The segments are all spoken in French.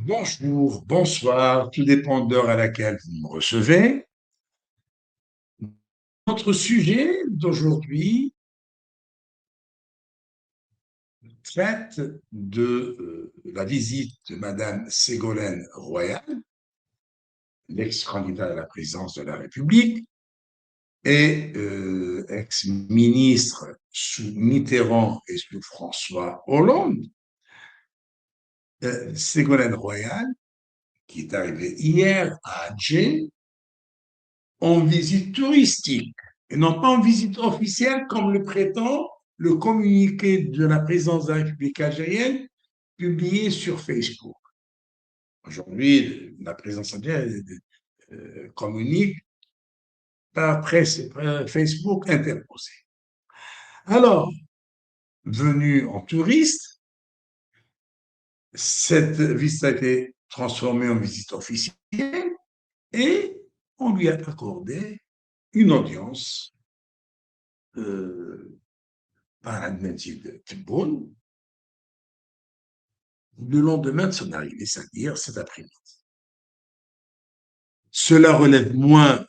Bonjour, bonsoir, tout dépend de l'heure à laquelle vous me recevez. Notre sujet d'aujourd'hui traite de la visite de Madame Ségolène Royal, l'ex-candidate à la présidence de la République et ex-ministre sous Mitterrand et sous François Hollande. Ségolène Royal, qui est arrivée hier à Alger, en visite touristique et non pas en visite officielle comme le prétend le communiqué de la présidence de la République algérienne publié sur Facebook. Aujourd'hui, la présidence algérienne communique par presse Facebook interposée. Alors, venu en touriste, cette visite a été transformée en visite officielle et on lui a accordé une audience par Admetid Tebboune le lendemain de son arrivée, c'est-à-dire cet après-midi. Cela relève moins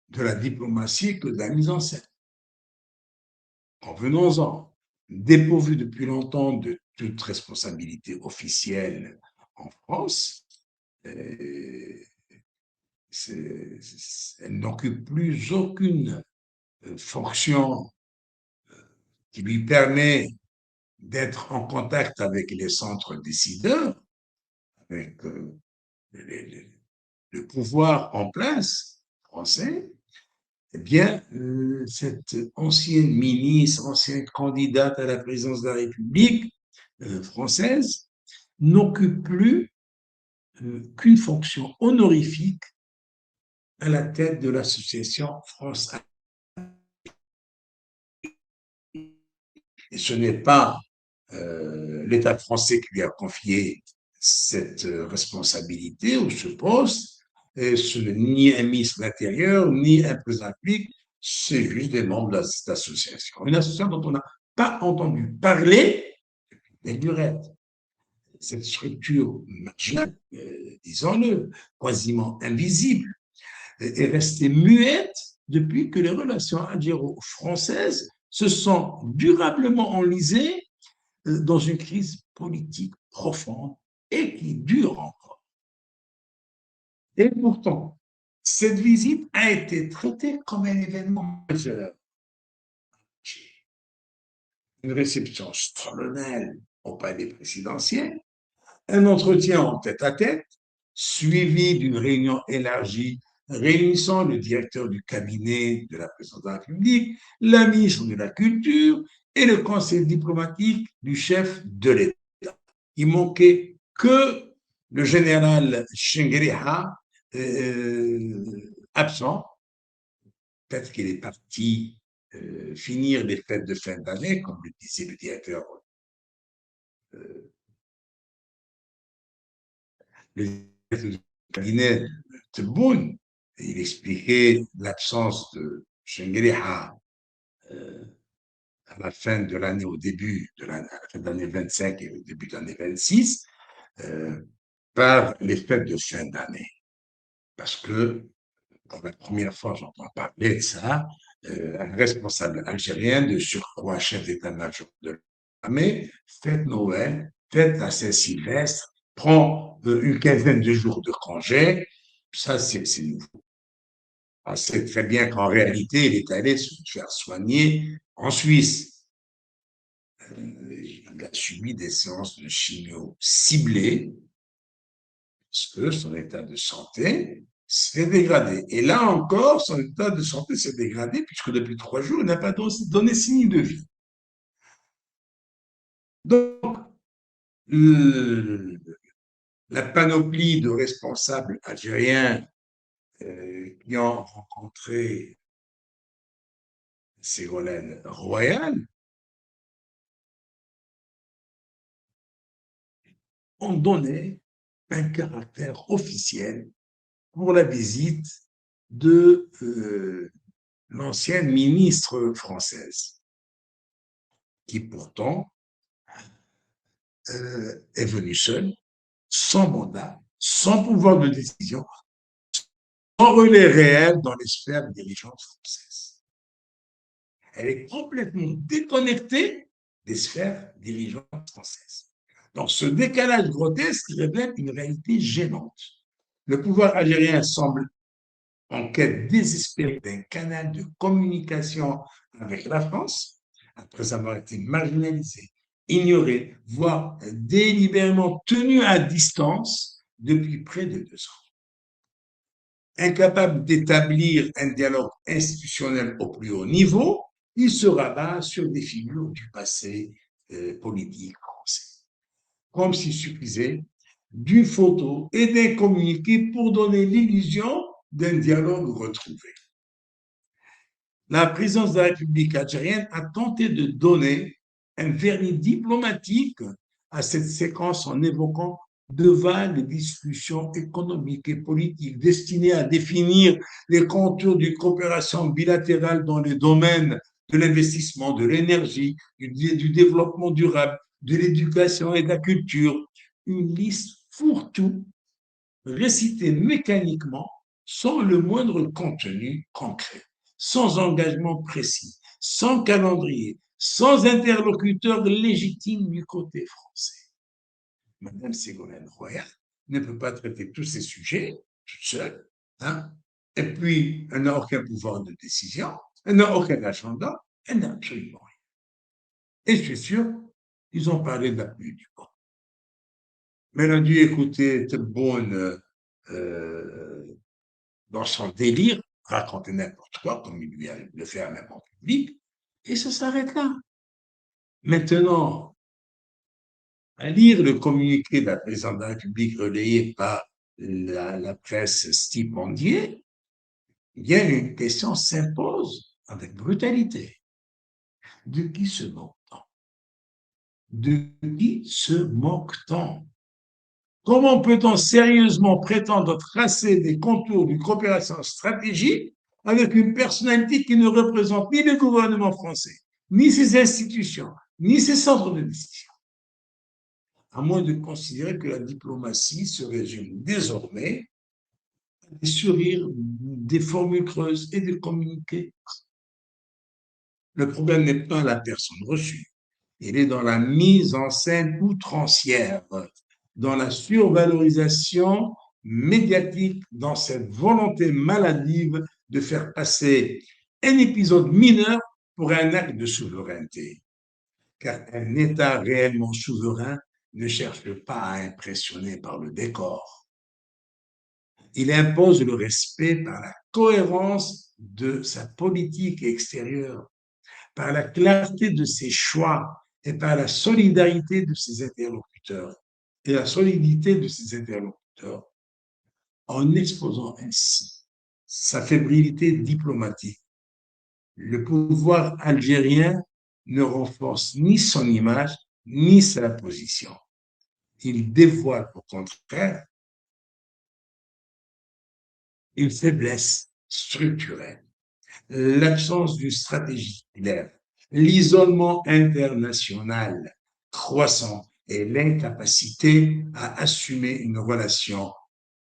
de la diplomatie que de la mise en scène. Convenons-en, dépourvu depuis longtemps de toute responsabilité officielle en France, elle n'occupe plus aucune fonction qui lui permet d'être en contact avec les centres décideurs, avec le pouvoir en place français. Eh bien, cette ancienne ministre, ancienne candidate à la présidence de la République française, n'occupe plus qu'une fonction honorifique à la tête de l'association France. Et ce n'est pas l'État français qui lui a confié cette responsabilité ou ce poste. Et ce n'est ni un ministre de l'Intérieur, ni un président public, c'est juste des membres de cette association. Une association dont on n'a pas entendu parler des durée. Cette structure marginale, disons-le, quasiment invisible, est restée muette depuis que les relations algéro-françaises se sont durablement enlisées dans une crise politique profonde et qui dure encore. Et pourtant, cette visite a été traitée comme un événement majeur. Une réception solennelle au palais présidentiel, un entretien en tête-à-tête, suivi d'une réunion élargie réunissant le directeur du cabinet de la présidence de la République, la ministre de la Culture et le conseil diplomatique du chef de l'État. Il manquait que le général Chengueriha, absent. Peut-être qu'il est parti finir les fêtes de fin d'année, comme le disait le directeur du cabinet de Tebboune. Il expliquait l'absence de Chengueriha à la fin de l'année, au début de l'année 25 et au début de l'année 26, par les fêtes de fin d'année. Parce que, pour la première fois, j'entends parler de ça, un responsable algérien, de surcroît chef d'état-major de l'armée, fête Noël, fête la Saint-Sylvestre, prend une quinzaine de jours de congé. Ça, c'est nouveau. On sait très bien qu'en réalité, il est allé se faire soigner en Suisse. Il a subi des séances de chimio ciblées parce que son état de santé s'est dégradé. Et là encore, son état de santé s'est dégradé puisque depuis 3 jours, il n'a pas donné signe de vie. Donc, la panoplie de responsables algériens qui ont rencontré Ségolène Royal ont donné un caractère officiel pour la visite de l'ancienne ministre française, qui pourtant est venue seule sans mandat, sans pouvoir de décision, sans relais réel dans les sphères dirigeantes françaises. Elle est complètement déconnectée des sphères dirigeantes françaises. Donc, ce décalage grotesque révèle une réalité gênante. Le pouvoir algérien semble en quête désespérée d'un canal de communication avec la France, après avoir été marginalisé, ignoré, voire délibérément tenu à distance depuis près de 2 ans. Incapable d'établir un dialogue institutionnel au plus haut niveau, il se rabat sur des figures du passé politique français. Comme s'il suffisait d'une photo et d'un communiqué pour donner l'illusion d'un dialogue retrouvé. La présidence de la République algérienne a tenté de donner un vernis diplomatique à cette séquence en évoquant de vagues discussions économiques et politiques destinées à définir les contours d'une coopération bilatérale dans les domaines de l'investissement, de l'énergie, du développement durable, de l'éducation et de la culture. Une liste fourre-tout, récitée mécaniquement, sans le moindre contenu concret, sans engagement précis, sans calendrier, sans interlocuteur légitime du côté français. Madame Ségolène Royal ne peut pas traiter tous ces sujets toute seule, hein? Et puis elle n'a aucun pouvoir de décision, elle n'a aucun agenda, elle n'a absolument rien. Et je suis sûr, ils ont parlé de la pluie du vent. Mais elle a dû écouter Tebboune dans son délire, raconter n'importe quoi, comme il lui arrive de le faire même en public, et ça s'arrête là. Maintenant, à lire le communiqué de la présidente de la République relayé par la presse stipendiée, bien une question s'impose avec brutalité. De qui se moque-t-on? De qui se moque-t-on? Comment peut-on sérieusement prétendre tracer des contours d'une coopération stratégique avec une personnalité qui ne représente ni le gouvernement français, ni ses institutions, ni ses centres de décision? À moins de considérer que la diplomatie se résume désormais à des sourires, des formules creuses et des communiqués. Le problème n'est pas la personne reçue, il est dans la mise en scène outrancière, dans la survalorisation médiatique, dans cette volonté maladive de faire passer un épisode mineur pour un acte de souveraineté. Car un État réellement souverain ne cherche pas à impressionner par le décor. Il impose le respect par la cohérence de sa politique extérieure, par la clarté de ses choix et par la solidarité de ses interlocuteurs. Et la solidité de ses interlocuteurs en exposant ainsi sa fébrilité diplomatique. Le pouvoir algérien ne renforce ni son image ni sa position. Il dévoile au contraire une faiblesse structurelle, l'absence d'une stratégie claire, l'isolement international croissant et l'incapacité à assumer une relation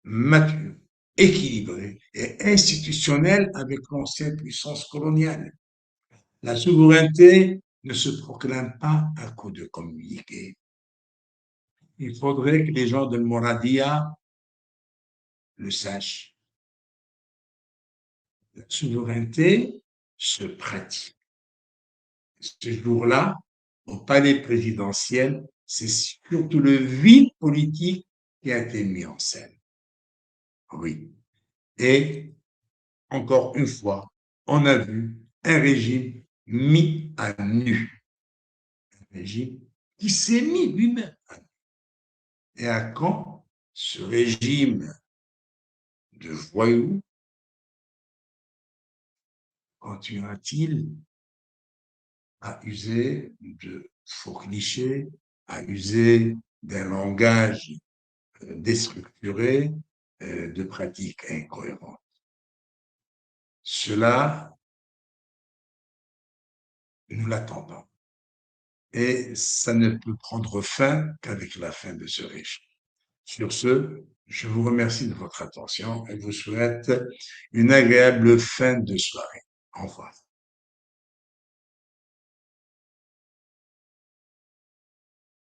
mature, équilibrée et institutionnelle avec l'ancienne puissance coloniale. La souveraineté ne se proclame pas à coup de communiqué. Il faudrait que les gens de Moradia le sachent. La souveraineté se pratique. Ce jour-là, au palais présidentiel, c'est surtout le vide politique qui a été mis en scène. Oui. Et encore une fois, on a vu un régime mis à nu. Un régime qui s'est mis lui-même à nu. Et à quand ce régime de voyous continuera-t-il à user de faux clichés, à user d'un langage déstructuré, de pratiques incohérentes? Cela, nous l'attendons. Et ça ne peut prendre fin qu'avec la fin de ce régime. Sur ce, je vous remercie de votre attention et vous souhaite une agréable fin de soirée. Au revoir.